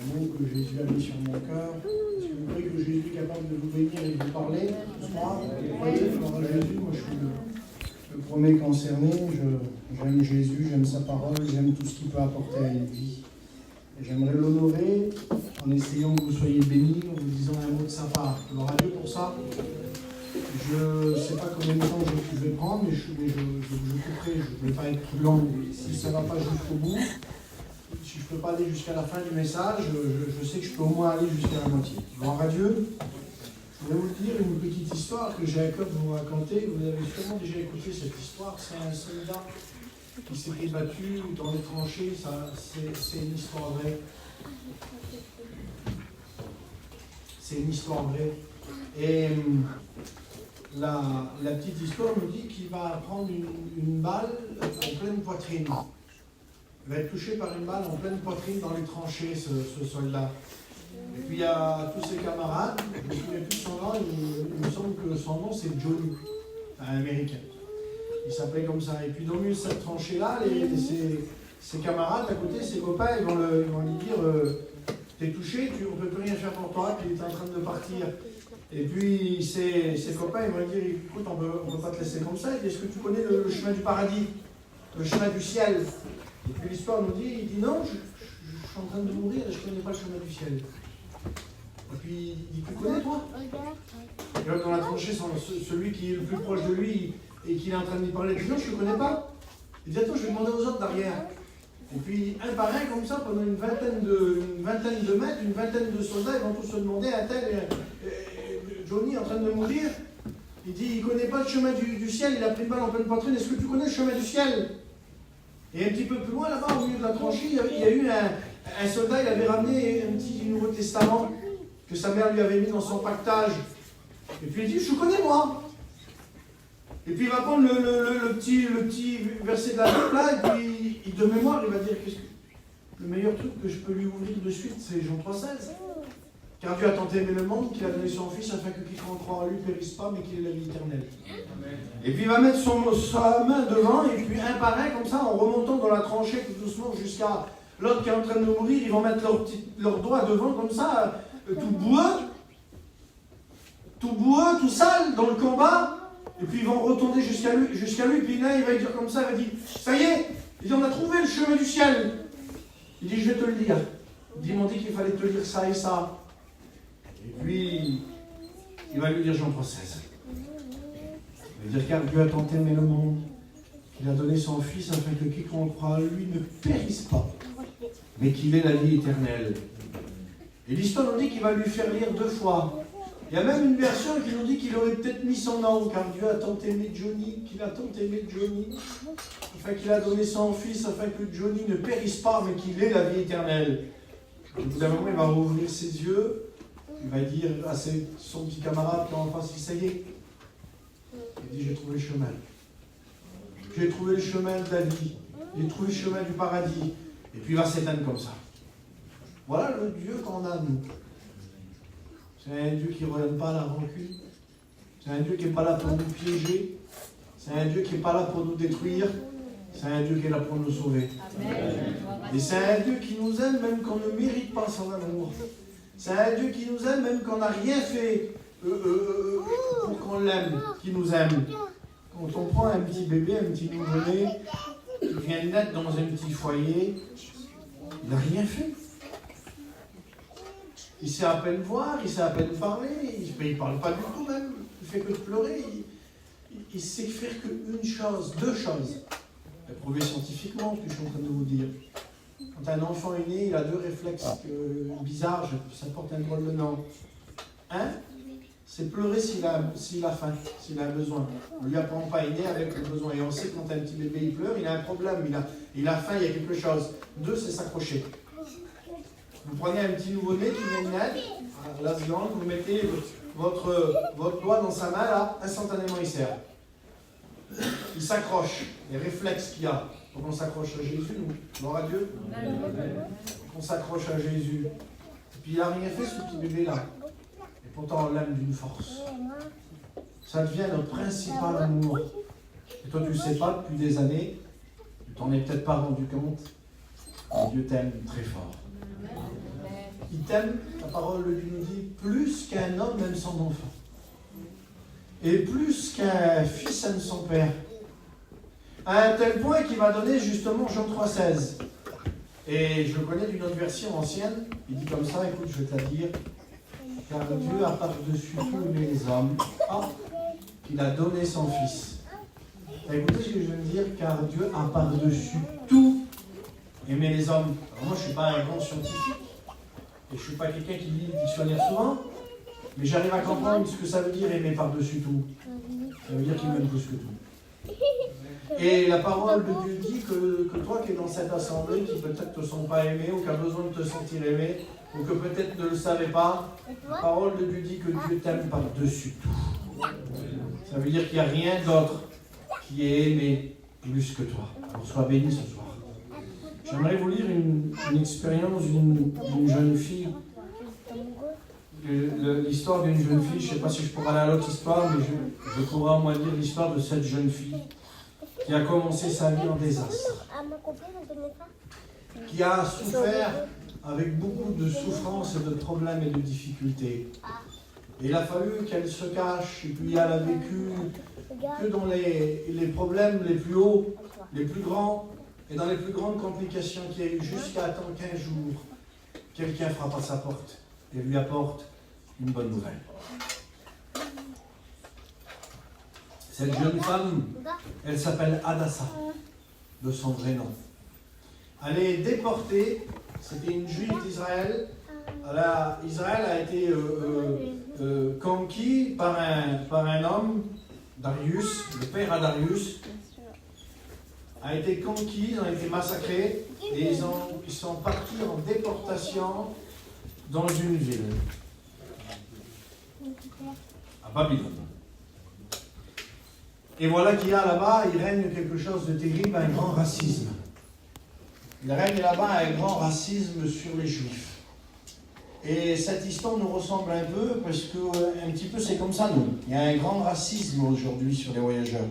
un mot que Jésus a mis sur mon cœur. Est-ce que vous croyez que Jésus est capable de vous bénir et de vous parler ce soir? Vous croyez? Alors Jésus, moi je suis le premier concerné. J'aime Jésus, j'aime sa parole, j'aime tout ce qu'il peut apporter à une vie. Et j'aimerais l'honorer en essayant que vous soyez bénis, en vous disant un mot de sa part. Alors à Dieu pour ça. Je ne sais pas combien de temps je vais prendre, mais je couperai, je ne vais pas être plus long. Si ça ne va pas jusqu'au bout, si je ne peux pas aller jusqu'à la fin du message, je sais que je peux au moins aller jusqu'à la moitié. Gloire à Dieu. Je vais vous dire une petite histoire que j'ai à cœur de vous raconter. Vous avez sûrement déjà écouté cette histoire. C'est un soldat qui s'était battu dans les tranchées. C'est une histoire vraie. C'est une histoire vraie. Et la petite histoire nous dit qu'il va prendre une balle en pleine poitrine. Il va être touché par une balle en pleine poitrine dans les tranchées, ce soldat. Et puis il y a tous ses camarades, je ne me souviens plus de son nom, il me semble que son nom c'est Johnny, un Américain. Il s'appelait comme ça. Et puis dans le milieu de cette tranchée-là, ses camarades à côté, ses copains, ils vont lui dire t'es touché, on ne peut plus rien faire pour toi, puis il est en train de partir. Et puis ses copains, ils vont lui dire écoute, on ne peut pas te laisser comme ça. Est-ce que tu connais le chemin du paradis, le chemin du ciel? Et puis l'histoire nous dit, il dit non, je suis en train de mourir et je ne connais pas le chemin du ciel. Et puis il dit tu connais toi? Et là dans la tranchée, celui qui est le plus proche de lui et qui est en train de lui parler, il dit non, je ne connais pas. Il dit attends, je vais demander aux autres derrière. Et puis un par un comme ça, pendant une vingtaine de mètres, une vingtaine de soldats, ils vont tous se demander un tel Johnny en train de mourir. Il dit il ne connaît pas le chemin du ciel, il a pris une balle en pleine poitrine, est-ce que tu connais le chemin du ciel? Et un petit peu plus loin, là-bas, au milieu de la tranchée, il y a eu un soldat, il avait ramené un petit Nouveau Testament que sa mère lui avait mis dans son pactage. Et puis il dit, je connais moi. Et puis il va prendre le petit verset de la Bible, là, et puis de mémoire, il va dire, le meilleur truc que je peux lui ouvrir de suite, c'est Jean 3,16. Car Dieu a tant aimé le monde qu'il a donné son Fils afin que quiconque croit en lui ne périsse pas, mais qu'il ait la vie éternelle. Amen. Et puis il va mettre sa main devant, et puis un par un, comme ça, en remontant dans la tranchée tout doucement jusqu'à l'autre qui est en train de mourir, ils vont mettre leurs doigts devant, comme ça, tout boueux, tout sale, dans le combat. Et puis ils vont retourner jusqu'à lui, puis là, il va dire comme ça, il va dire, ça y est, il dit, on a trouvé le chemin du ciel. Il dit, je vais te le dire. Ils m'ont dit qu'il fallait te lire ça et ça. Et puis, il va lui dire Jean 3,16. Il va dire car Dieu a tant aimé le monde qu'il a donné son Fils afin que quiconque croit en lui ne périsse pas, mais qu'il ait la vie éternelle. Et l'histoire nous dit qu'il va lui faire lire 2 fois. Il y a même une version qui nous dit qu'il aurait peut-être mis son nom, car Dieu a tant aimé Johnny, qu'il a tant aimé Johnny, afin qu'il a donné son Fils afin que Johnny ne périsse pas, mais qu'il ait la vie éternelle. Au bout d'un moment, il va rouvrir ses yeux. Il va dire à son petit camarade qui est en face, ça y est. Il dit, j'ai trouvé le chemin. J'ai trouvé le chemin de la vie. J'ai trouvé le chemin du paradis. Et puis il va s'éteindre comme ça. Voilà le Dieu qu'on a, nous. C'est un Dieu qui ne relève pas la rancune. C'est un Dieu qui n'est pas là pour nous piéger. C'est un Dieu qui n'est pas là pour nous détruire. C'est un Dieu qui est là pour nous sauver. Amen. Et c'est un Dieu qui nous aime même qu'on ne mérite pas son amour. C'est un Dieu qui nous aime même qu'on n'a rien fait pour qu'on l'aime, qui nous aime. Quand on prend un petit bébé, un petit nouveau-né, qui vient naître dans un petit foyer, il n'a rien fait. Il sait à peine voir, il sait à peine parler, il ne parle pas du tout même, il fait que de pleurer. Il sait faire qu'une chose, 2 choses. Prouvé scientifiquement, ce que je suis en train de vous dire. Quand un enfant est né, il a 2 réflexes bizarres, ça porte un drôle de nom. Un, c'est pleurer s'il a faim, s'il a besoin. On ne lui apprend pas, il est né avec le besoin. Et on sait que quand un petit bébé il pleure, il a un problème, il a faim, il y a quelque chose. 2, c'est s'accrocher. Vous prenez un petit nouveau-né qui vient de naître, à la seconde, vous mettez votre doigt dans sa main, là, instantanément il serre. Il s'accroche, les réflexes qu'il y a. Donc on s'accroche à Jésus, nous. Gloire à Dieu. On s'accroche à Jésus. Et puis il n'a rien fait, ce petit bébé-là. Et pourtant on l'aime d'une force. Ça devient notre principal amour. Et toi tu ne sais pas depuis des années, tu t'en es peut-être pas rendu compte, mais Dieu t'aime très fort. t'aime, la parole de Dieu nous dit, plus qu'un homme aime son enfant. Et plus qu'un fils aime son père. À un tel point qu'il va donner justement Jean 3,16. Et je le connais d'une autre version ancienne. Il dit comme ça, écoute, je vais te la dire. Car Dieu a par-dessus tout aimé les hommes. Qu'il a donné son fils. Écoutez ce que je veux dire, car Dieu a par-dessus tout aimé les hommes. Alors moi, je ne suis pas un grand scientifique. Et je ne suis pas quelqu'un qui lit le dictionnaire souvent. Mais j'arrive à comprendre ce que ça veut dire aimer par-dessus tout. Ça veut dire qu'il m'aime plus que tout. Et la parole de Dieu dit que toi qui es dans cette assemblée, qui peut-être ne te sont pas aimés, ou qui a besoin de te sentir aimé, ou que peut-être ne le savais pas, la parole de Dieu dit que Dieu t'aime par-dessus tout. Ça veut dire qu'il n'y a rien d'autre qui est aimé plus que toi. Alors sois béni ce soir. J'aimerais vous lire une expérience d'une jeune fille. L'histoire d'une jeune fille, je ne sais pas si je pourrai aller à l'autre histoire, mais je pourrais au moins lire l'histoire de cette jeune fille qui a commencé sa vie en désastre, qui a souffert avec beaucoup de souffrances et de problèmes et de difficultés. Et il a fallu qu'elle se cache, et puis elle a vécu que dans les problèmes les plus hauts, les plus grands, et dans les plus grandes complications qu'il y a eu, jusqu'à attendre qu'un jour, quelqu'un frappe à sa porte et lui apporte une bonne nouvelle. Cette jeune femme, elle s'appelle Hadassah, de son vrai nom. Elle est déportée, c'était une juive d'Israël. Israël a été conquis par un homme, Darius, le père à Darius, a été conquis, ils ont été massacrés, et ils sont partis en déportation dans une ville, à Babylone. Et voilà qu'il y a là-bas, il règne quelque chose de terrible, un grand racisme. Il règne là-bas un grand racisme sur les Juifs. Et cette histoire nous ressemble un peu, parce que un petit peu c'est comme ça nous. Il y a un grand racisme aujourd'hui sur les voyageurs.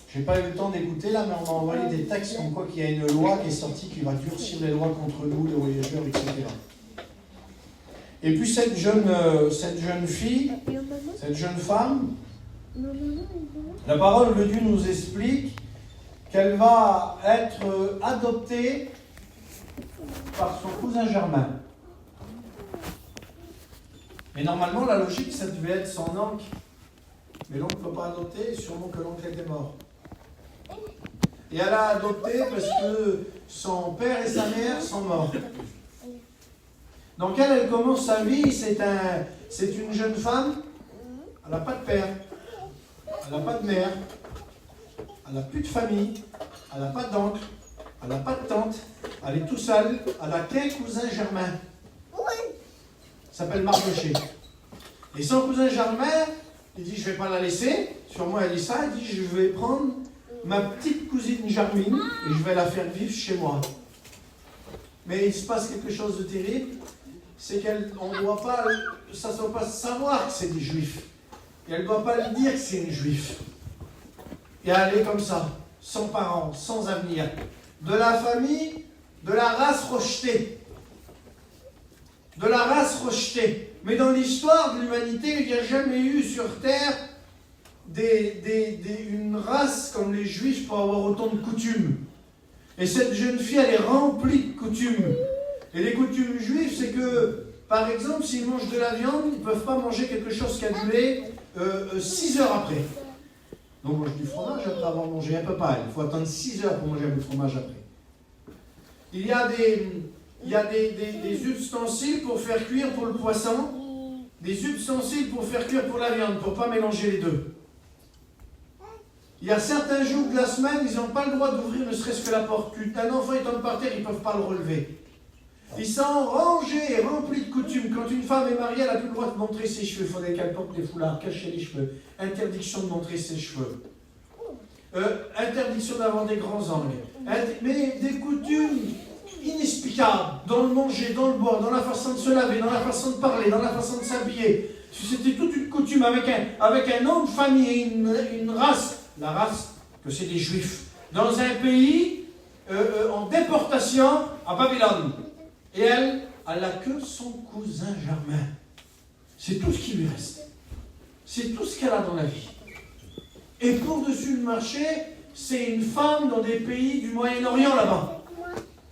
Je n'ai pas eu le temps d'écouter là, mais on m'a envoyé des textes comme quoi qu'il y a une loi qui est sortie qui va durcir les lois contre nous, les voyageurs, etc. Et puis cette jeune fille, cette jeune femme, la parole de Dieu nous explique qu'elle va être adoptée par son cousin germain. Mais normalement, la logique, ça devait être son oncle. Mais l'oncle ne peut pas adopter, sûrement que l'oncle était mort. Et elle a adopté parce que son père et sa mère sont morts. Donc elle commence sa vie, c'est une jeune femme, elle n'a pas de père, elle n'a pas de mère, elle n'a plus de famille, elle n'a pas d'oncle, elle n'a pas de tante, elle est toute seule, elle n'a qu'un cousin germain. Il s'appelle Mardoché. Et son cousin germain, il dit, je ne vais pas la laisser, sur moi elle dit ça, il dit, je vais prendre ma petite cousine Germine et je vais la faire vivre chez moi. Mais il se passe quelque chose de terrible, c'est qu'on ne doit pas, ça ne doit pas savoir que c'est des juifs. Et elle ne doit pas lui dire que c'est une juif. Et elle est comme ça, sans parents, sans avenir. De la famille, de la race rejetée. De la race rejetée. Mais dans l'histoire de l'humanité, il n'y a jamais eu sur Terre une race comme les Juifs pour avoir autant de coutumes. Et cette jeune fille, elle est remplie de coutumes. Et les coutumes juives, c'est que, par exemple, s'ils mangent de la viande, ils ne peuvent pas manger quelque chose qui a du lait 6 heures après. Donc, on mange du fromage après avoir mangé un peu pas. Il faut attendre 6 heures pour manger un peu de fromage après. Il y a des ustensiles pour faire cuire pour le poisson, des ustensiles pour faire cuire pour la viande, pour ne pas mélanger les deux. Il y a certains jours de la semaine, ils n'ont pas le droit d'ouvrir ne serait-ce que la porte. Un enfant est tombé par terre, ils ne peuvent pas le relever. Ils sont rangés et remplis de coutumes. Quand une femme est mariée, elle n'a plus le droit de montrer ses cheveux. Il faudrait qu'elle porte des foulards, cacher les cheveux. Interdiction de montrer ses cheveux. Interdiction d'avoir des grands angles. Mais des coutumes inexplicables. Dans le manger, dans le boire, dans la façon de se laver, dans la façon de parler, dans la façon de s'habiller. C'était toute une coutume avec un nom de famille et une race. La race, que c'est des Juifs. Dans un pays en déportation à Babylone. Et elle, elle a que son cousin germain. C'est tout ce qui lui reste. C'est tout ce qu'elle a dans la vie. Et pour-dessus le marché, c'est une femme dans des pays du Moyen-Orient là-bas.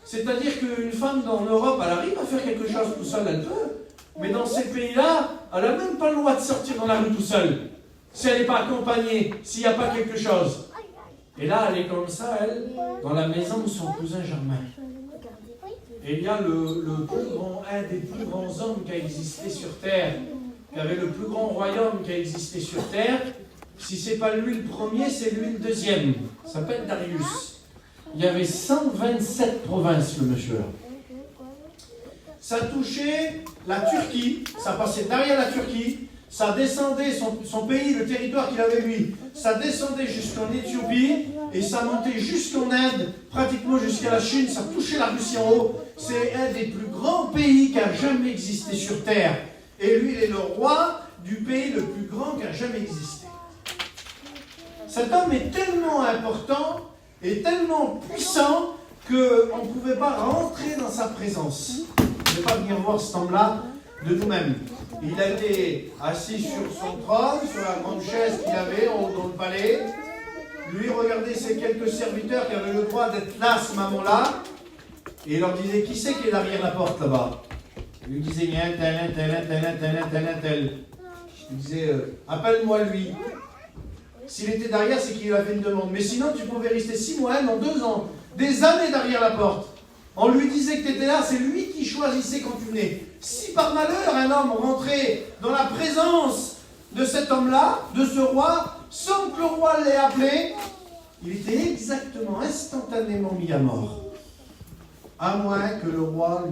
C'est-à-dire qu'une femme dans l'Europe, elle arrive à faire quelque chose tout seule, elle peut. Mais dans ces pays-là, elle n'a même pas le droit de sortir dans la rue tout seule. Si elle n'est pas accompagnée, s'il n'y a pas quelque chose. Et là, elle est comme ça, elle, dans la maison de son cousin germain. Et il y a un des plus grands hommes qui a existé sur Terre, qui avait le plus grand royaume qui a existé sur Terre. Si ce n'est pas lui le premier, c'est lui le deuxième. Il s'appelle Darius. Il y avait 127 provinces, le monsieur. Ça touchait la Turquie, ça passait derrière la Turquie, ça descendait, son pays, le territoire qu'il avait lui, ça descendait jusqu'en Éthiopie, et ça montait jusqu'en Inde, pratiquement jusqu'à la Chine, ça touchait la Russie en haut. C'est un des plus grands pays qui a jamais existé sur Terre. Et lui, il est le roi du pays le plus grand qui a jamais existé. Cet homme est tellement important et tellement puissant qu'on ne pouvait pas rentrer dans sa présence. On ne pouvait pas venir voir cet homme-là de nous-mêmes. Il a été assis sur son trône, sur la grande chaise qu'il avait en haut dans le palais. Lui regardait ses quelques serviteurs qui avaient le droit d'être là à ce moment-là. Et il leur disait, qui c'est qui est derrière la porte là-bas? Il lui disait, il y a un tel. Il disait, appelle-moi lui. S'il était derrière, c'est qu'il avait une demande. Mais sinon, tu pouvais rester 6 mois, 1 an, 2 ans, des années derrière la porte. On lui disait que tu étais là, c'est lui qui choisissait quand tu venais. Si par malheur un homme rentrait dans la présence de cet homme-là, de ce roi, sans que le roi l'ait appelé, il était exactement, instantanément mis à mort. À moins que le roi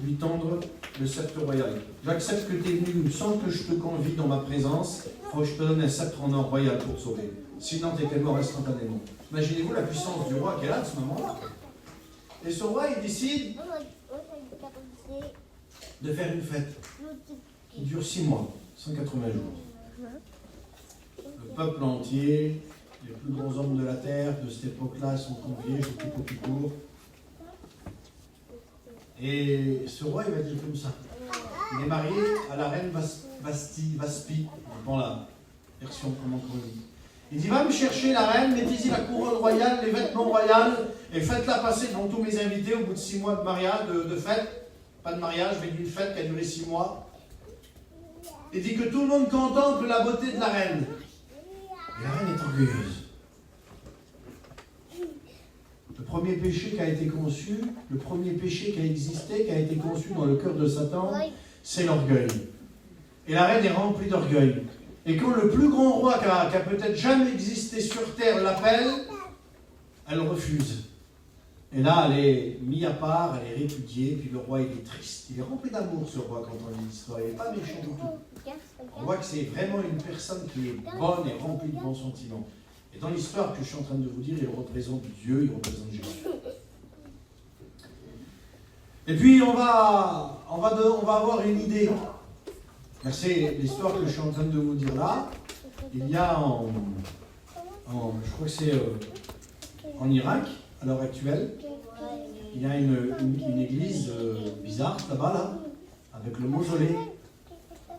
lui tendre le sceptre royal. J'accepte que tu es venu sans que je te convie dans ma présence. Il faut que je te donne un sceptre en or royal pour te sauver. Sinon, tu étais mort instantanément. Imaginez-vous la puissance du roi qu'elle a à ce moment-là. Et ce roi, il décide de faire une fête qui dure 6 mois, 180 jours. Le peuple entier, les plus grands hommes de la terre de cette époque-là sont conviés, je coupe au plus court. Et ce roi, il va dire comme ça. Il est marié à la reine Vaspi, dans la version comment on dit. Il dit, va me chercher la reine, mettez-y la couronne royale, les vêtements royaux, et faites-la passer devant tous mes invités au bout de 6 mois de mariage, de fête. Pas de mariage, mais d'une fête qui a duré 6 mois. Il dit que tout le monde contemple la beauté de la reine. Et la reine est orgueilleuse. Le premier péché qui a été conçu, le premier péché qui a existé, qui a été conçu dans le cœur de Satan, c'est l'orgueil. Et la reine est remplie d'orgueil. Et quand le plus grand roi qui a peut-être jamais existé sur terre l'appelle, elle refuse. Et là, elle est mise à part, elle est répudiée, puis le roi, il est triste. Il est rempli d'amour, ce roi, quand on lit l'histoire. Il n'est pas méchant du tout. On voit que c'est vraiment une personne qui est bonne et remplie de bons sentiments. Et dans l'histoire que je suis en train de vous dire, il représente Dieu, il représente Jésus. Et puis, on va avoir une idée. C'est l'histoire que je suis en train de vous dire là. Il y a je crois que c'est en Irak, à l'heure actuelle, il y a une église bizarre là-bas, là, avec le mausolée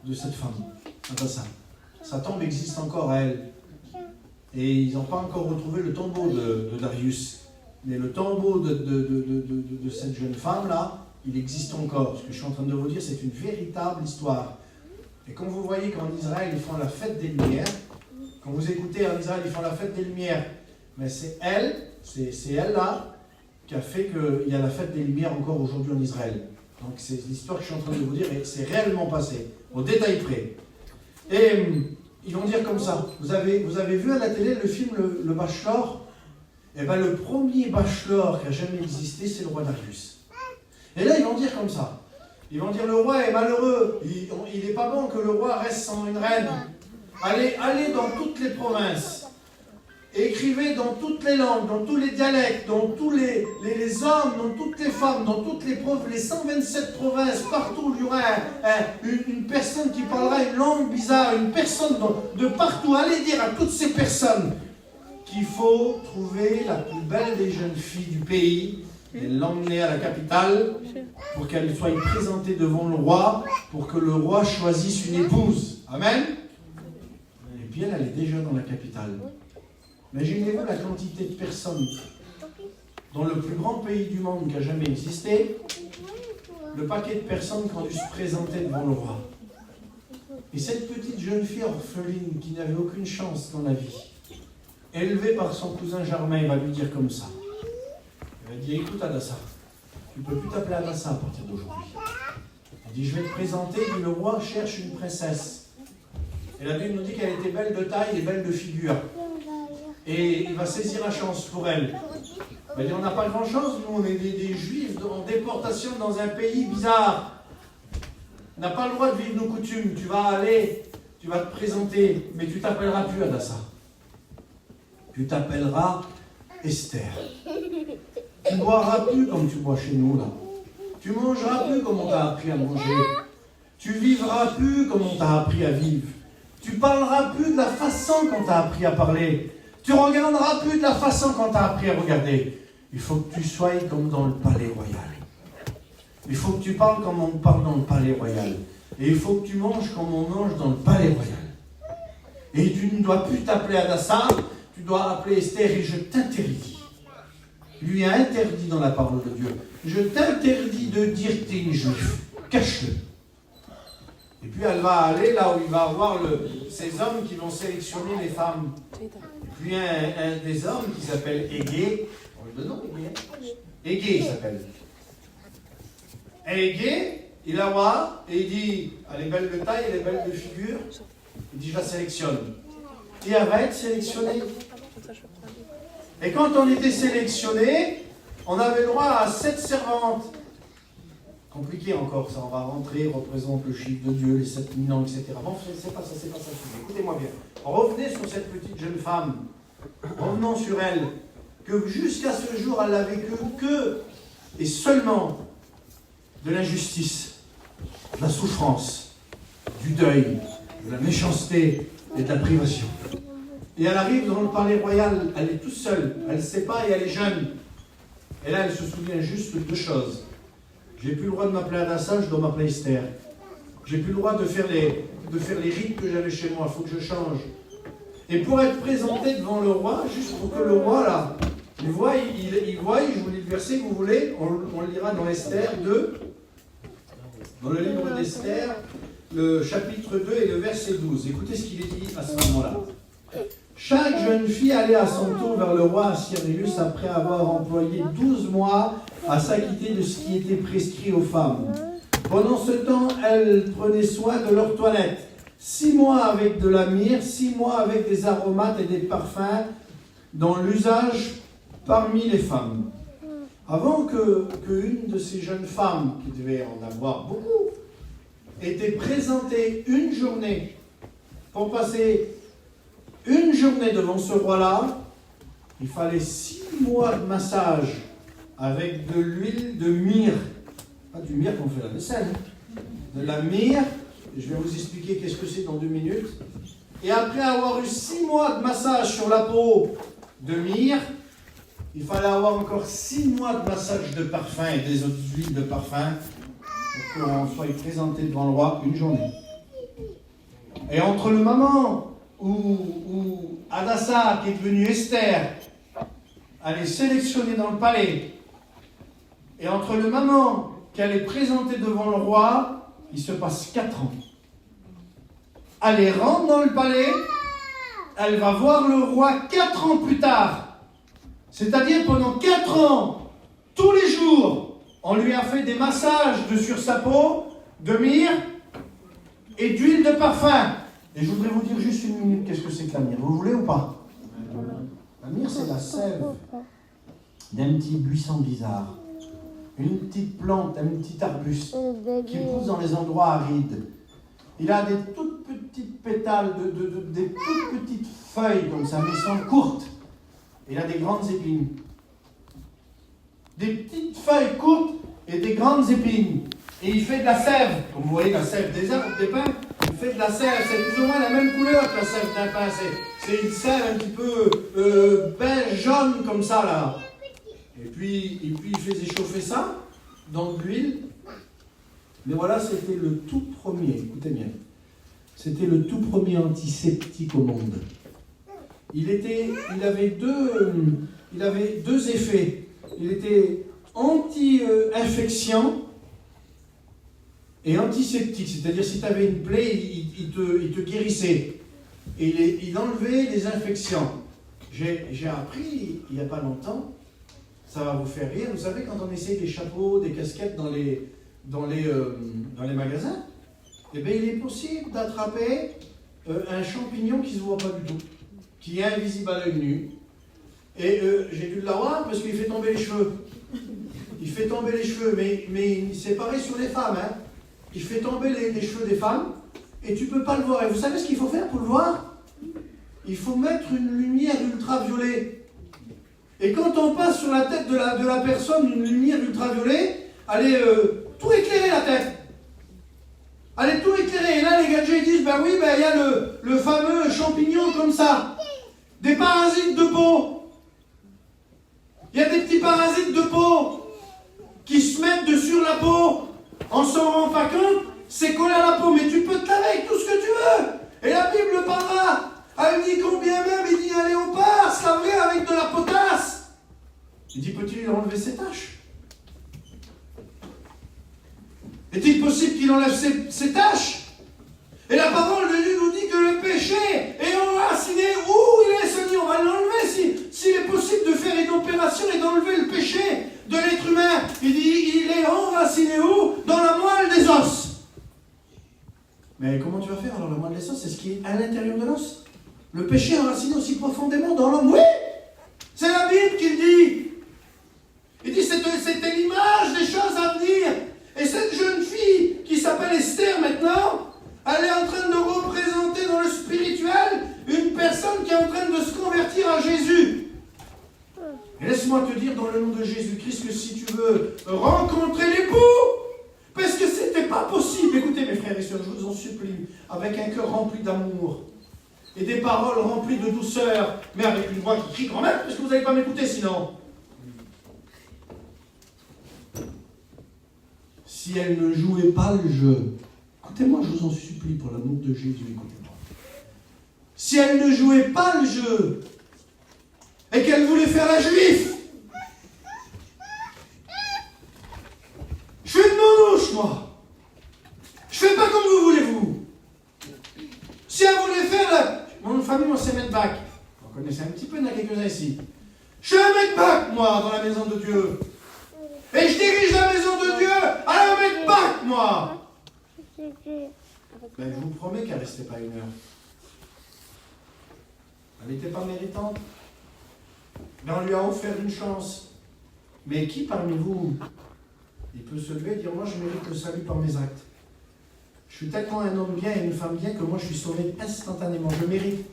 de cette femme, Hadassa. Sa tombe existe encore à elle. Et ils n'ont pas encore retrouvé le tombeau de Darius. Mais le tombeau de cette jeune femme-là, il existe encore. Ce que je suis en train de vous dire, c'est une véritable histoire. Et quand vous voyez qu'en Israël, ils font la fête des Lumières, quand vous écoutez en Israël, ils font la fête des Lumières, mais c'est elle-là, qui a fait qu'il y a la fête des Lumières encore aujourd'hui en Israël. Donc c'est l'histoire que je suis en train de vous dire, et c'est réellement passé, au détail près. Et ils vont dire comme ça, vous avez vu à la télé le film Le Bachelor? Eh bien le premier Bachelor qui a jamais existé, c'est le roi Darius. Et là ils vont dire comme ça. Ils vont dire le roi est malheureux, il n'est pas bon que le roi reste sans une reine. Allez dans toutes les provinces, écrivez dans toutes les langues, dans tous les dialectes, dans tous les hommes, dans toutes les femmes, dans toutes les 127 provinces, partout où il y aura une personne qui parlera une langue bizarre, une personne de partout. Allez dire à toutes ces personnes qu'il faut trouver la plus belle des jeunes filles du pays et l'emmener à la capitale pour qu'elle soit présentée devant le roi, pour que le roi choisisse une épouse. Amen. Et puis elle est déjà dans la capitale. Imaginez-vous la quantité de personnes dans le plus grand pays du monde qui a jamais existé, le paquet de personnes qui ont dû se présenter devant le roi. Et cette petite jeune fille orpheline qui n'avait aucune chance dans la vie, élevée par son cousin Germain, il va lui dire comme ça. Il va dire, écoute Adassa, tu ne peux plus t'appeler Adassa à partir d'aujourd'hui. Il dit, je vais te présenter, dit, le roi cherche une princesse. Et la Bible nous dit qu'elle était belle de taille et belle de figure. Et il va saisir la chance pour elle. Il va dire, on n'a pas grand chance, nous on est des juifs en déportation dans un pays bizarre. On n'a pas le droit de vivre nos coutumes. Tu vas aller, tu vas te présenter, mais tu t'appelleras plus Adassa. Tu t'appelleras Esther. Tu ne boiras plus comme tu bois chez nous là. Tu ne mangeras plus comme on t'a appris à manger. Tu vivras plus comme on t'a appris à vivre. Tu parleras plus de la façon qu'on t'a appris à parler. Tu regarderas plus de la façon qu'on t'a appris à regarder. Il faut que tu sois comme dans le palais royal. Il faut que tu parles comme on parle dans le palais royal. Et il faut que tu manges comme on mange dans le palais royal. Et tu ne dois plus t'appeler Adassa, tu dois appeler Esther et je t'interdis. Lui a interdit dans la parole de Dieu. Je t'interdis de dire que tu es une juive. Cache-le. Et puis elle va aller là où il va avoir ces hommes qui vont sélectionner les femmes. Et puis un des hommes qui s'appelle Égé. On le nom Égé, il s'appelle. Égé, il la voit et il dit, elle est belle de taille, elle est belle de figure. Il dit, je la sélectionne. Et elle va être sélectionnée. Et quand on était sélectionné, on avait le droit à 7 servantes. Compliqué encore, ça, on va rentrer, représente le chiffre de Dieu, les 7000 ans, etc. Bon, c'est pas ça. Écoutez-moi bien. Revenez sur cette petite jeune femme. Revenons sur elle. Que jusqu'à ce jour, elle n'a vécu que et seulement de l'injustice, de la souffrance, du deuil, de la méchanceté et de la privation. Et elle arrive dans le palais royal, elle est toute seule, elle ne sait pas et elle est jeune. Et là, elle se souvient juste de 2 choses. J'ai plus le droit de m'appeler Adassa, je dois m'appeler Esther. J'ai plus le droit de faire les rites que j'avais chez moi, il faut que je change. Et pour être présenté devant le roi, juste pour que le roi, là, il voit, je vous lis le verset que vous voulez, on le lira dans Esther 2, dans le livre d'Esther, le chapitre 2 et le verset 12. Écoutez ce qu'il est dit à ce moment-là. Chaque jeune fille allait à son tour vers le roi Assyrius après avoir employé 12 mois à s'acquitter de ce qui était prescrit aux femmes. Pendant ce temps, elles prenaient soin de leur toilette. 6 mois avec de la myrrhe, 6 mois avec des aromates et des parfums dans l'usage parmi les femmes. Avant qu'une de ces jeunes femmes, qui devait en avoir beaucoup, était présentée une journée pour passer une journée devant ce roi-là, il fallait 6 mois de massage avec de l'huile de myrrhe. Pas du myrrhe qu'on fait la vaisselle. De la myrrhe. Je vais vous expliquer qu'est-ce que c'est dans 2 minutes. Et après avoir eu 6 mois de massage sur la peau de myrrhe, il fallait avoir encore 6 mois de massage de parfum et des autres huiles de parfum pour qu'on soit présenté devant le roi une journée. Et entre le moment où Adassa, qui est devenue Esther, elle est sélectionnée dans le palais, et entre le moment qu'elle est présentée devant le roi, il se passe 4 ans. Elle rentre dans le palais, elle va voir le roi 4 ans plus tard. C'est-à-dire pendant 4 ans, tous les jours, on lui a fait des massages sur sa peau, de myrrhe et d'huile de parfum. Et je voudrais vous dire juste une minute, qu'est-ce que c'est que la myrrhe? Vous voulez ou pas? La myrrhe, c'est la sève d'un petit buisson bizarre. Une petite plante, un petit arbuste qui pousse dans les endroits arides. Il a des toutes petites pétales, des toutes petites feuilles comme ça, mais elles sont courtes. Il a des grandes épines. Des petites feuilles courtes et des grandes épines. Et il fait de la sève. Comme vous voyez, la sève des pins, il fait de la sève. C'est plus ou moins la même couleur que la sève d'un pin. C'est une sève un petit peu beige, jaune, comme ça, là. Et puis il faisait chauffer ça dans de l'huile. Mais voilà, c'était le tout premier, écoutez bien, c'était le tout premier antiseptique au monde. Il avait deux effets. Il était anti-infection et antiseptique. C'est-à-dire, si tu avais une plaie, il te guérissait. Et il enlevait les infections. J'ai appris, il n'y a pas longtemps, ça va vous faire rire, vous savez, quand on essaye des chapeaux, des casquettes dans les magasins, eh bien, il est possible d'attraper un champignon qui ne se voit pas du tout, qui est invisible à l'œil nu. Et j'ai dû l'avoir parce qu'il fait tomber les cheveux. Il fait tomber les cheveux, mais c'est pareil sur les femmes. Hein. Il fait tomber les cheveux des femmes et tu ne peux pas le voir. Et vous savez ce qu'il faut faire pour le voir? Il faut mettre une lumière ultraviolet. Et quand on passe sur la tête de la personne une lumière ultraviolet, elle est tout éclairée la tête. Elle est tout éclairée. Et là, les gadgets disent, ben oui, ben il y a le fameux champignon comme ça. Des parasites de peau. Il y a des petits parasites de peau qui se mettent dessus la peau. On s'en rend pas compte, c'est collé à la peau. Mais tu peux te laver avec tout ce que tu veux. Et la Bible parlera. Elle dit combien même, il dit un léopard se laverait avec de la potasse. Il dit, peut-il enlever ses taches? Est-il possible qu'il enlève ses taches? Et la parole de Dieu nous dit que le péché est enraciné où il est, Seigneur. On va l'enlever s'il est possible de faire une opération et d'enlever le péché de l'être humain. Il dit, il est enraciné où? Dans la moelle des os. Mais comment tu vas faire alors? La moelle des os, c'est ce qui est à l'intérieur de l'os. Le péché est enraciné aussi profondément dans l'homme. Oui, c'est la Bible qui le dit. Il dit, c'était l'image des choses à venir. Et cette jeune fille qui s'appelle Esther maintenant, elle est en train de représenter dans le spirituel une personne qui est en train de se convertir à Jésus. Et laisse-moi te dire dans le nom de Jésus-Christ que si tu veux rencontrer l'époux, parce que c'était pas possible. Écoutez mes frères et sœurs, je vous en supplie, avec un cœur rempli d'amour et des paroles remplies de douceur, mais avec une voix qui crie quand même, parce que vous n'allez pas m'écouter sinon. Si elle ne jouait pas le jeu, écoutez-moi, je vous en supplie, pour l'amour de Jésus, écoutez-moi. Si elle ne jouait pas le jeu, et qu'elle voulait faire la juive, je fais une mouche, moi. Je fais pas comme vous voulez, vous. Si elle voulait faire mon famille, on sait mettre bac. Vous connaissez un petit peu, il y en a quelques-uns ici. Je suis un mec bac, moi, dans la maison de Dieu. Et je dirige la maison de Dieu à un mec bac, moi. Ben, je vous promets qu'elle ne restait pas une heure. Elle n'était pas méritante. Mais on lui a offert une chance. Mais qui parmi vous, il peut se lever et dire, moi je mérite le salut par mes actes. Je suis tellement un homme bien et une femme bien que moi je suis sauvé instantanément. Je mérite.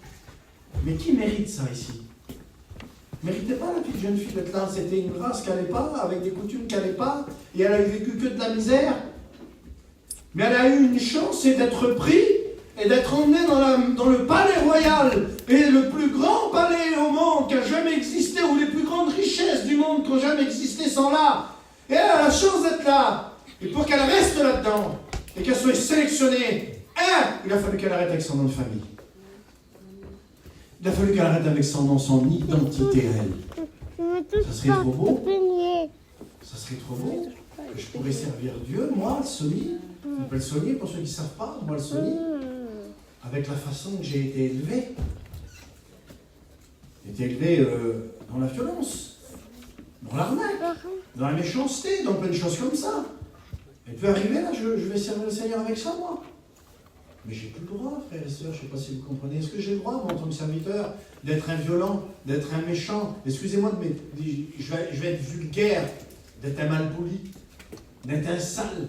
Mais qui mérite ça ici? Méritait pas la petite jeune fille d'être là. C'était une race qu'elle n'allait pas, avec des coutumes qu'elle n'allait pas, et elle a vécu que de la misère. Mais elle a eu une chance, c'est d'être pris et d'être emmenée dans le palais royal. Et le plus grand palais au monde qui a jamais existé, ou les plus grandes richesses du monde qui n'ont jamais existé sont là. Et elle a la chance d'être là. Et pour qu'elle reste là-dedans, et qu'elle soit sélectionnée, il a fallu qu'elle arrête avec son nom de famille. Il a fallu qu'elle arrête avec son nom, son identité à elle. Ça serait trop beau. Ça serait trop beau. Je pourrais servir Dieu, moi, le Sony. On peut le soigner pour ceux qui ne savent pas, moi le Sony. Avec la façon que j'ai été élevé. J'ai été élevé dans la violence, dans l'arnaque, dans la méchanceté, dans plein de choses comme ça. Et puis arriver là, je vais servir le Seigneur avec ça, moi. Mais j'ai plus le droit, frères et sœurs, je ne sais pas si vous comprenez. Est-ce que j'ai le droit, moi, en tant que serviteur, d'être un violent, d'être un méchant? Excusez-moi, je vais être vulgaire, d'être un malpoli, d'être un sale,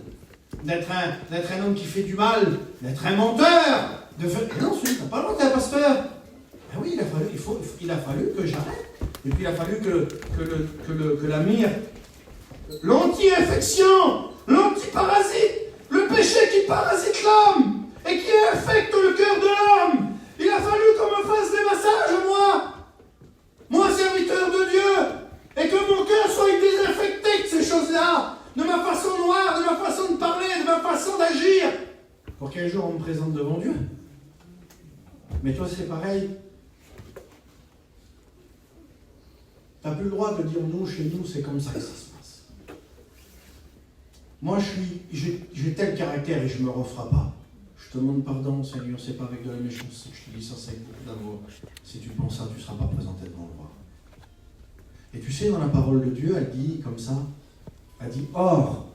d'être un homme qui fait du mal, d'être un menteur. Non, tu n'as pas le droit d'être un pasteur. Ben oui, il a fallu que j'arrête. Et puis il a fallu que la mire, l'anti-infection, l'anti-parasite, le péché qui parasite l'homme, et qui affecte le cœur de l'homme. Il a fallu qu'on me fasse des massages, moi, serviteur de Dieu, et que mon cœur soit pour quel jour on me présente devant Dieu. Mais toi, c'est pareil. Tu n'as plus le droit de dire nous, chez nous, c'est comme ça que ça se passe. Moi, j'ai tel caractère et je ne me referai pas. Je te demande pardon, Seigneur, c'est pas avec de la méchanceté. Je te dis ça, c'est avec beaucoup d'amour. Si tu penses ça, tu ne seras pas présenté devant le roi. Et tu sais, dans la parole de Dieu, elle dit comme ça, elle dit or,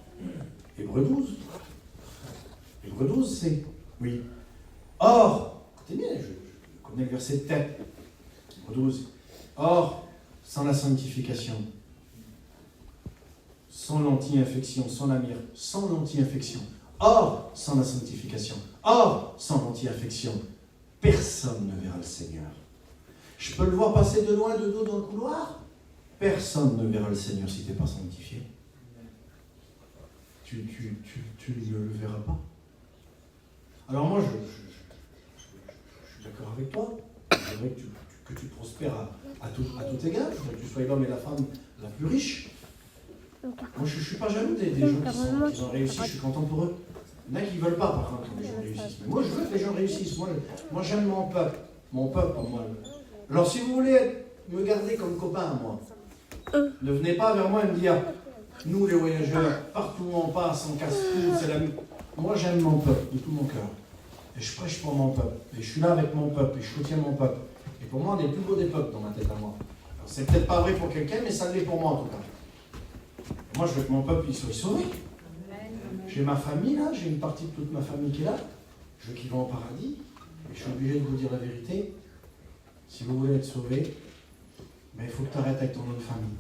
Hébreux 12. Hébreux 12, c'est, oui. Or, écoutez bien, je connais le verset de tête. Hébreux 12. Or, sans la sanctification, sans l'anti-infection, sans la mire, sans l'anti-infection. Or, sans la sanctification. Or, sans l'anti-infection, personne ne verra le Seigneur. Je peux le voir passer de loin, de dos dans le couloir. Personne ne verra le Seigneur si tu n'es pas sanctifié. Tu ne le verras pas. Alors moi, je suis d'accord avec toi. Je voudrais que tu prospères à tout égard. Je voudrais que tu sois l'homme et la femme la plus riche. Moi, je ne suis pas jaloux des gens qui ont réussi. Je suis content pour eux. Il y en a qui ne veulent pas, par contre, que les gens réussissent. Mais moi, je veux que les gens réussissent. Moi j'aime mon peuple. Mon peuple, moi. Alors, si vous voulez me garder comme copain, moi, ne venez pas vers moi et me dire nous, les voyageurs, partout où on passe, on casse tout, c'est la même. Moi, j'aime mon peuple de tout mon cœur. Et je prêche pour mon peuple. Et je suis là avec mon peuple. Et je soutiens mon peuple. Et pour moi, on est le plus beau des peuples dans ma tête à moi. Alors, c'est peut-être pas vrai pour quelqu'un, mais ça l'est pour moi en tout cas. Moi, je veux que mon peuple il soit sauvé. J'ai ma famille là, j'ai une partie de toute ma famille qui est là. Je veux qu'ils vont au paradis. Et je suis obligé de vous dire la vérité. Si vous voulez être sauvé, ben, il faut que tu arrêtes avec ton nom de famille.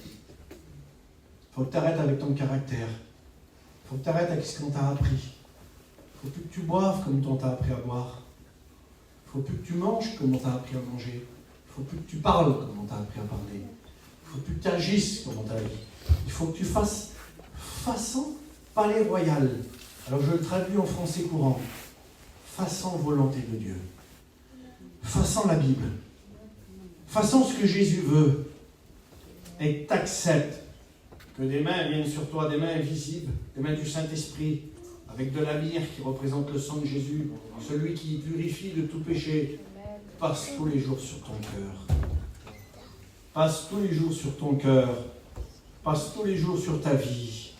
Il faut que tu arrêtes avec ton caractère. Il faut que tu arrêtes avec ce qu'on t'a appris. Il faut plus que tu boives comme on t'a appris à boire. Il faut plus que tu manges comme on t'a appris à manger. Il faut plus que tu parles comme on t'a appris à parler. Il faut plus que tu agisses comme on t'a dit. Il faut que tu fasses façon palais royal. Alors je le traduis en français courant. Façon volonté de Dieu. Façon la Bible. Façon ce que Jésus veut. Et t'acceptes que des mains viennent sur toi, des mains invisibles, des mains du Saint-Esprit, avec de la myrrhe qui représente le sang de Jésus, celui qui purifie de tout péché, passe tous les jours sur ton cœur. Passe tous les jours sur ton cœur. Passe tous les jours sur ta vie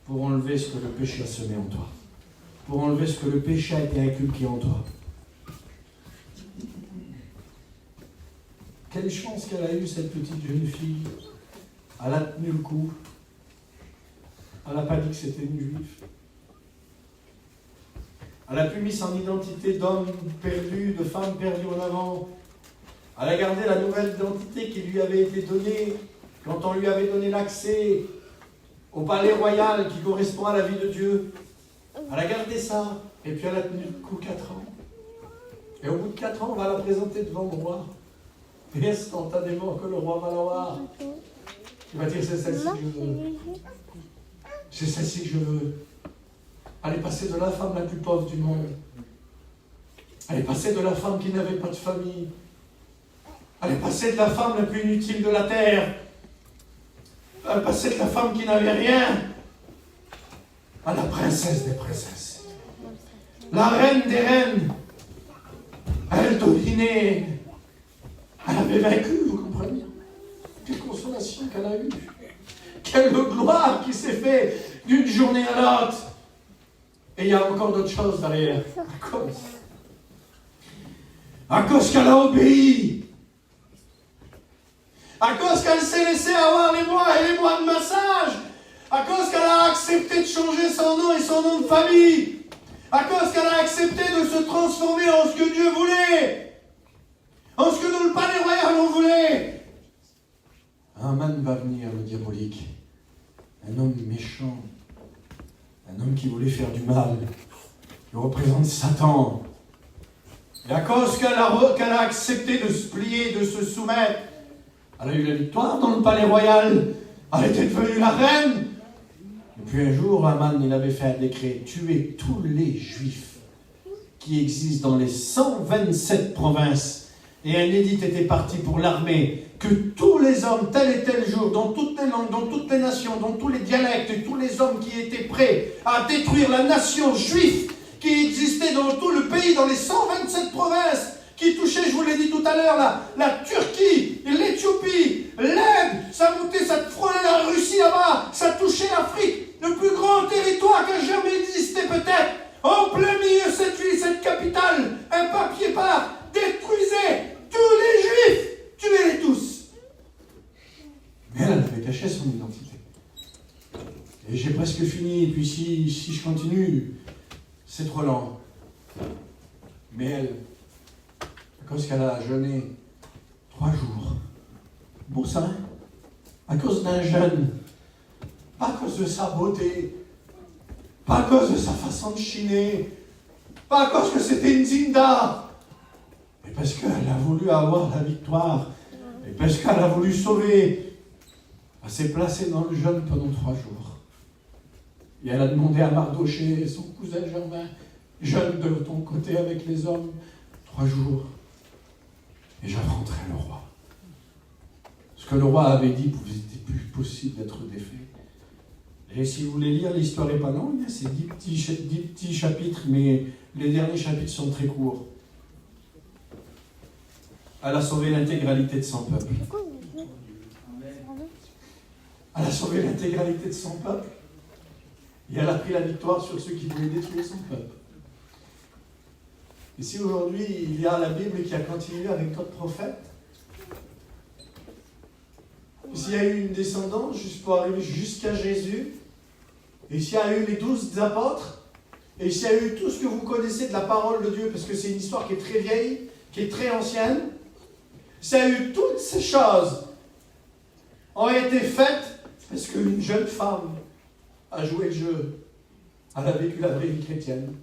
pour enlever ce que le péché a semé en toi. Pour enlever ce que le péché a été inculqué en toi. Quelle chance qu'elle a eue, cette petite jeune fille. Elle a tenu le coup. Elle n'a pas dit que c'était une juive. Elle a pu mettre son identité d'homme perdu, de femme perdue en avant. Elle a gardé la nouvelle identité qui lui avait été donnée quand on lui avait donné l'accès au palais royal qui correspond à la vie de Dieu. Elle a gardé ça. Et puis elle a tenu le coup 4 ans. Et au bout de 4 ans, on va la présenter devant le roi. Et instantanément que le roi va la voir. Il va dire, c'est celle-ci que je veux. C'est celle-ci que je veux. Elle est passée de la femme la plus pauvre du monde. Elle est passée de la femme qui n'avait pas de famille. Elle est passée de la femme la plus inutile de la terre. Elle est passée de la femme qui n'avait rien à la princesse des princesses. La reine des reines. Elle dominait. Elle avait vaincu, vous comprenez? Quelle consolation qu'elle a eue. Quelle gloire qui s'est faite d'une journée à l'autre. Et il y a encore d'autres choses derrière. À cause qu'elle a obéi. À cause qu'elle s'est laissée avoir les mois et les mois de massage. À cause qu'elle a accepté de changer son nom et son nom de famille. À cause qu'elle a accepté de se transformer en ce que Dieu voulait. En ce que dans le palais royal on voulait. Un man va venir, le diabolique. Un homme méchant. Un homme qui voulait faire du mal. Il représente Satan. Et à cause qu'elle a accepté de se plier, de se soumettre, elle a eu la victoire dans le palais royal. Elle était devenue la reine. Et puis un jour, Haman, il avait fait un décret. Tuer tous les juifs qui existent dans les 127 provinces. Et un édit était parti pour l'armée que tous les hommes, tel et tel jour, dans toutes les langues, dans toutes les nations, dans tous les dialectes, tous les hommes qui étaient prêts à détruire la nation juive qui existait dans tout le pays, dans les 127 provinces, qui touchait, je vous l'ai dit tout à l'heure, la Turquie, l'Éthiopie, l'Inde, ça montait, ça frôlait la Russie là-bas, ça touchait l'Afrique, le plus grand territoire qui a jamais existé peut-être. En plein milieu de cette ville, cette capitale, un papier part, détruisait tous les Juifs, tuez-les tous. Mais elle avait caché son identité. Et j'ai presque fini, et puis si je continue, c'est trop lent. Mais elle, à cause qu'elle a jeûné 3 jours, bon ça, à cause d'un jeûne, pas à cause de sa beauté, pas à cause de sa façon de chiner, pas à cause que c'était une zinda, mais parce qu'elle a voulu avoir la victoire, et parce qu'elle a voulu sauver. Elle s'est placée dans le jeûne pendant 3 jours. Et elle a demandé à Mardoché et son cousin Germain, jeûne de ton côté avec les hommes, 3 jours. Et j'affronterai le roi. Ce que le roi avait dit n'était plus possible d'être défait. Et si vous voulez lire, l'histoire n'est pas longue, c'est 10 petits chapitres, mais les derniers chapitres sont très courts. Elle a sauvé l'intégralité de son peuple. Elle a sauvé l'intégralité de son peuple. Et elle a pris la victoire sur ceux qui voulaient détruire son peuple. Et si aujourd'hui, il y a la Bible qui a continué avec d'autres prophètes, s'il y a eu une descendance pour arriver jusqu'à Jésus, et s'il y a eu les 12 apôtres, et s'il y a eu tout ce que vous connaissez de la parole de Dieu, parce que c'est une histoire qui est très vieille, qui est très ancienne, s'il y a eu toutes ces choses ont été faites parce qu'une jeune femme a joué le jeu. Elle a vécu la vraie vie chrétienne.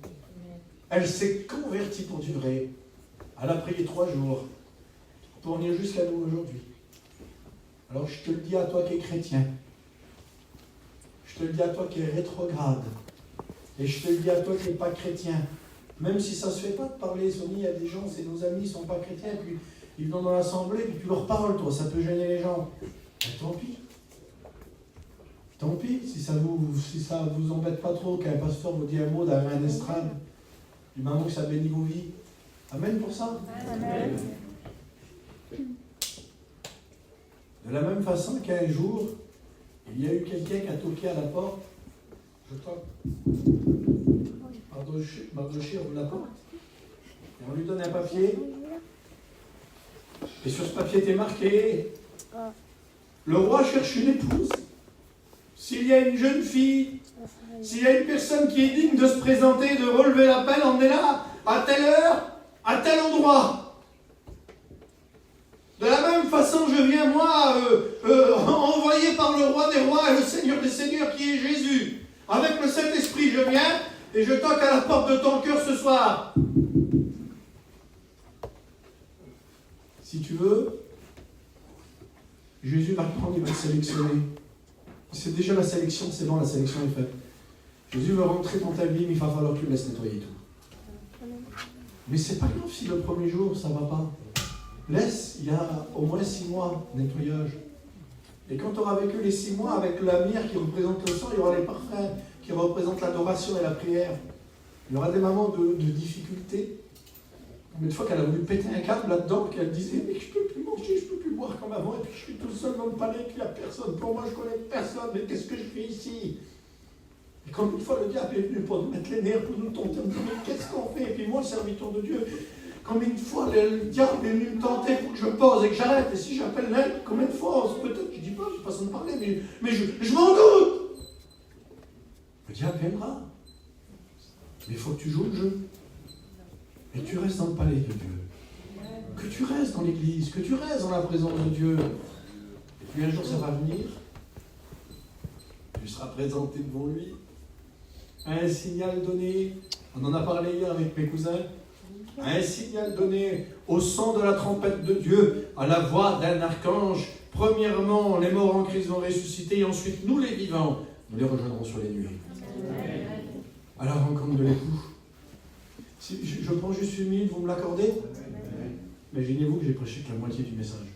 Elle s'est convertie pour du vrai. Elle a prié 3 jours pour venir jusqu'à nous aujourd'hui. Alors je te le dis à toi qui es chrétien. Je te le dis à toi qui es rétrograde. Et je te le dis à toi qui n'es pas chrétien. Même si ça ne se fait pas de parler, Sonny, il y a des gens, c'est nos amis, ils ne sont pas chrétiens, puis ils vont dans l'assemblée, puis tu leur parles, toi, ça peut gêner les gens. Mais tant pis. Tant pis, si ça vous embête pas trop qu'un pasteur vous dit un mot derrière un estrade, du moment que ça bénit vos vies. Amen pour ça. Amen. De la même façon qu'un jour, il y a eu quelqu'un qui a toqué à la porte. Je toque. Mardoché ouvre la porte. Et on lui donne un papier. Et sur ce papier était marqué: le roi cherche une épouse. S'il y a une jeune fille, s'il y a une personne qui est digne de se présenter, de relever l'appel, emmenez-la à telle heure, à tel endroit. De la même façon, je viens, moi, envoyé par le roi des rois et le Seigneur des seigneurs qui est Jésus. Avec le Saint-Esprit, je viens et je toque à la porte de ton cœur ce soir. Si tu veux, Jésus va te prendre, il va te sélectionner. C'est déjà la sélection, c'est bon, la sélection est faite. Jésus veut rentrer dans ta vie, mais il va falloir que tu le laisses nettoyer tout. Mais c'est pas grave si le premier jour, ça ne va pas. Laisse, il y a au moins 6 mois de nettoyage. Et quand tu auras vécu les 6 mois avec la myrrhe qui représente le sang, il y aura les parfums qui représentent l'adoration et la prière. Il y aura des moments de difficulté. Une fois qu'elle a voulu péter un câble là-dedans, qu'elle disait: mais je ne peux plus manger, je ne peux plus boire comme avant, et puis je suis tout seul dans le palais, qu'il n'y a personne pour moi, je ne connais personne, mais qu'est-ce que je fais ici? Et comme une fois le diable est venu pour nous mettre les nerfs, pour nous tenter, on me dit: mais qu'est-ce qu'on fait? Et puis moi, le serviteur de Dieu, combien de fois le diable est venu me tenter pour que je pause et que j'arrête? Et si j'appelle l'aide, combien de fois? Peut-être, je ne dis pas, je n'ai pas besoin de parler, mais je m'en doute. Le diable viendra. Mais il faut que tu joues le jeu. Et que tu restes dans le palais de Dieu. Que tu restes dans l'église, que tu restes dans la présence de Dieu. Et puis un jour, ça va venir. Tu seras présenté devant lui. Un signal donné, on en a parlé hier avec mes cousins, un signal donné au son de la trompette de Dieu, à la voix d'un archange. Premièrement, les morts en Christ vont ressusciter, et ensuite, nous les vivants, nous les rejoindrons sur les nuées. À la rencontre de l'époux. Si je prends juste 1 minute, vous me l'accordez? Imaginez-vous que j'ai prêché que la moitié du message.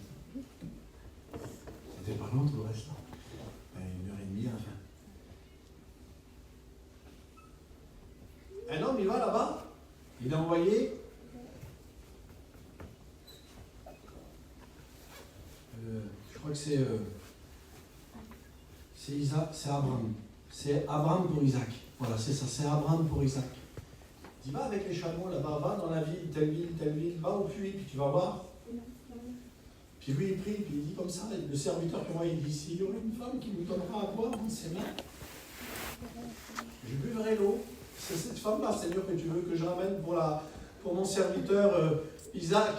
long tout le reste là? 1h30 enfin. Un homme, il va là-bas, il est envoyé. Je crois que c'est Isaac, c'est Abraham. C'est Abraham pour Isaac. Voilà, c'est ça, c'est Abraham pour Isaac. Il va avec les chameaux là-bas, va dans la ville, telle ville, va au puits, puis tu vas voir. Puis lui, il prie, puis il dit comme ça, le serviteur que moi, il dit, s'il y aurait une femme qui nous donnera à boire, on sait bien. Je buvrai l'eau. C'est cette femme-là, Seigneur, que tu veux que je ramène pour mon serviteur Isaac.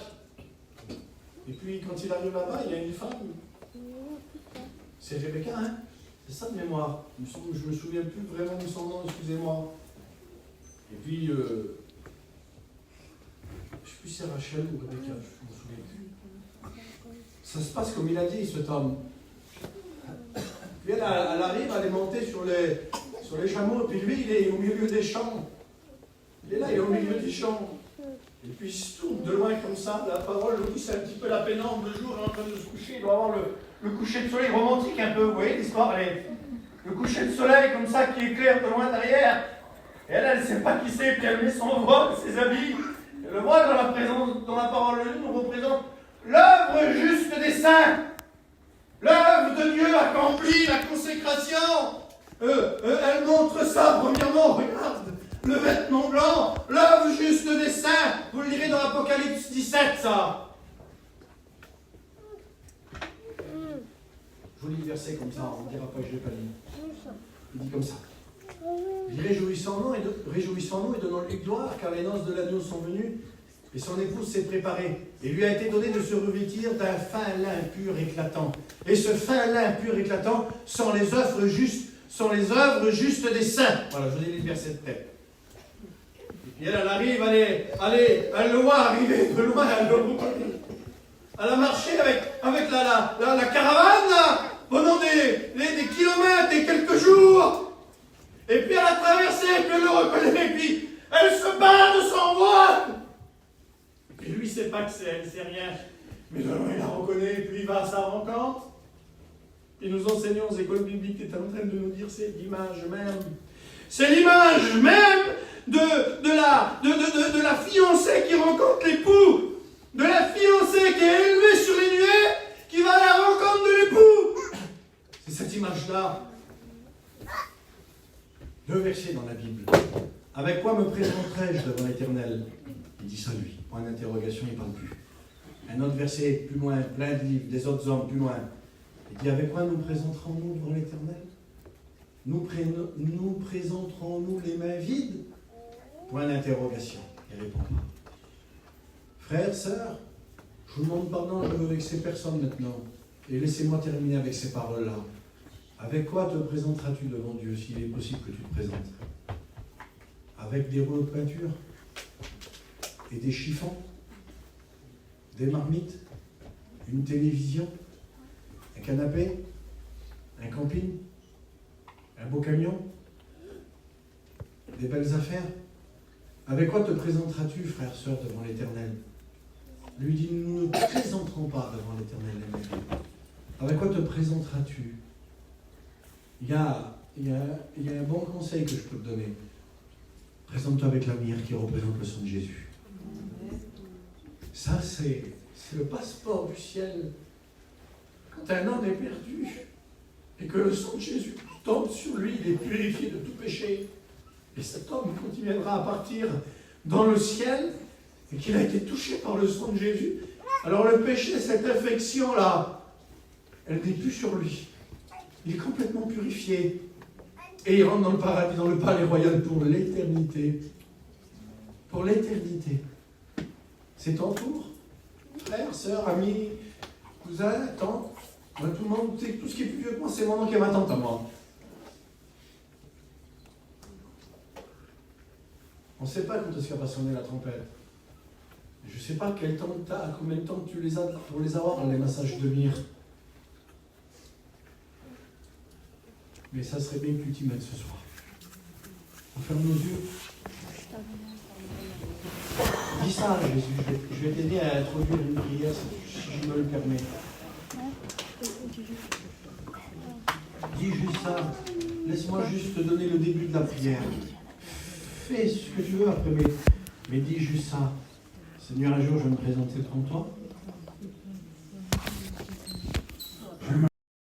Et puis, quand il arrive là-bas, il y a une femme. C'est Rebecca, hein? C'est ça de mémoire. Je ne me souviens plus vraiment de son nom, excusez-moi. Et puis, je ne sais plus si c'est Rachel ou Rebecca, je ne me souviens plus. Ça se passe comme il a dit, cet homme. Puis elle arrive, elle est montée sur les chameaux, et puis lui, il est au milieu des champs. Il est là, il est au milieu des champs. Et puis il se tourne de loin comme ça, la parole, lui, c'est un petit peu la pénombre, le jour est en train de se coucher, il doit avoir le coucher de soleil romantique un peu, vous voyez l'histoire, le coucher de soleil comme ça qui éclaire de loin derrière. Et elle ne sait pas qui c'est, puis elle met son voile, ses habits. Et le voile dans la parole de Dieu nous représente l'œuvre juste des saints. L'œuvre de Dieu accomplie, la consécration. Elle montre ça, premièrement, regarde, le vêtement blanc, l'œuvre juste des saints. Vous le lirez dans l'Apocalypse 17, ça. Je vous lis le verset comme ça, on ne dira pas que je ne l'ai pas lu. Il dit comme ça. Il dit, réjouissons-nous et donnons-lui gloire, car les noces de l'agneau sont venues, et son épouse s'est préparée. Et lui a été donné de se revêtir d'un fin lin pur éclatant. Et ce fin lin pur éclatant sont les œuvres justes des saints. Voilà, je vous ai lu le verset de tête. Et puis elle arrive, elle le voit arriver de loin, elle a marché avec la caravane, là, pendant des kilomètres et quelques jours. Et puis elle a traversé, et puis elle le reconnaît, et puis elle se bat de son voile. Et lui, il ne sait pas que c'est elle, c'est rien. Mais de loin, il la reconnaît, et puis il va à sa rencontre. Et nous enseignons aux écoles bibliques, tu es en train de nous dire, c'est l'image même. C'est l'image même de la fiancée qui rencontre l'époux. De la fiancée qui est élevée sur les nuées, qui va à la rencontre de l'époux. C'est cette image-là. 2 versets dans la Bible. Avec quoi me présenterai-je devant l'Éternel? Il dit ça lui. Point d'interrogation, il ne parle plus. Un autre verset plus loin, plein de livres, des autres hommes plus loin. Il dit avec quoi nous présenterons-nous devant l'Éternel? Nous présenterons-nous les mains vides? Point d'interrogation. Il répond pas. Frères, sœurs, je vous demande pardon avec ces personnes maintenant. Et laissez-moi terminer avec ces paroles-là. Avec quoi te présenteras-tu devant Dieu, s'il est possible que tu te présentes? Avec des rouleaux de peinture? Et des chiffons? Des marmites? Une télévision? Un canapé? Un camping? Un beau camion? Des belles affaires? Avec quoi te présenteras-tu, frère, sœur, devant l'Éternel? Lui dit, nous ne présenterons pas devant l'Éternel les mains. Avec quoi te présenteras-tu? Il y a un bon conseil que je peux te donner. Présente-toi avec la myrrhe qui représente le sang de Jésus. Ça, c'est le passeport du ciel. Quand un homme est perdu et que le sang de Jésus tombe sur lui, il est purifié de tout péché. Et cet homme, quand il viendra à partir dans le ciel et qu'il a été touché par le sang de Jésus, alors le péché, cette infection-là, elle n'est plus sur lui. Il est complètement purifié. Et il rentre dans le paradis, dans le palais royal pour l'éternité. Pour l'éternité. C'est ton tour. Frère, sœur, ami, cousin, tante. Moi, tout le monde, tout ce qui est plus vieux que moi, c'est mon oncle et ma tante à moi. On ne sait pas quand est-ce qu'elle va sonner la trompette. Je ne sais pas quel temps tu as, combien de temps tu les as pour les avoir, les massages de myrrhe. Mais ça serait bien que tu t'y mettes ce soir. On ferme nos yeux. Dis ça à Jésus. Je vais t'aider à introduire une prière si je me le permets. dis juste ça. Laisse-moi juste te donner le début de la prière. Fais ce que tu veux après, mais dis juste ça. Seigneur, un jour, je vais me présenter devant toi.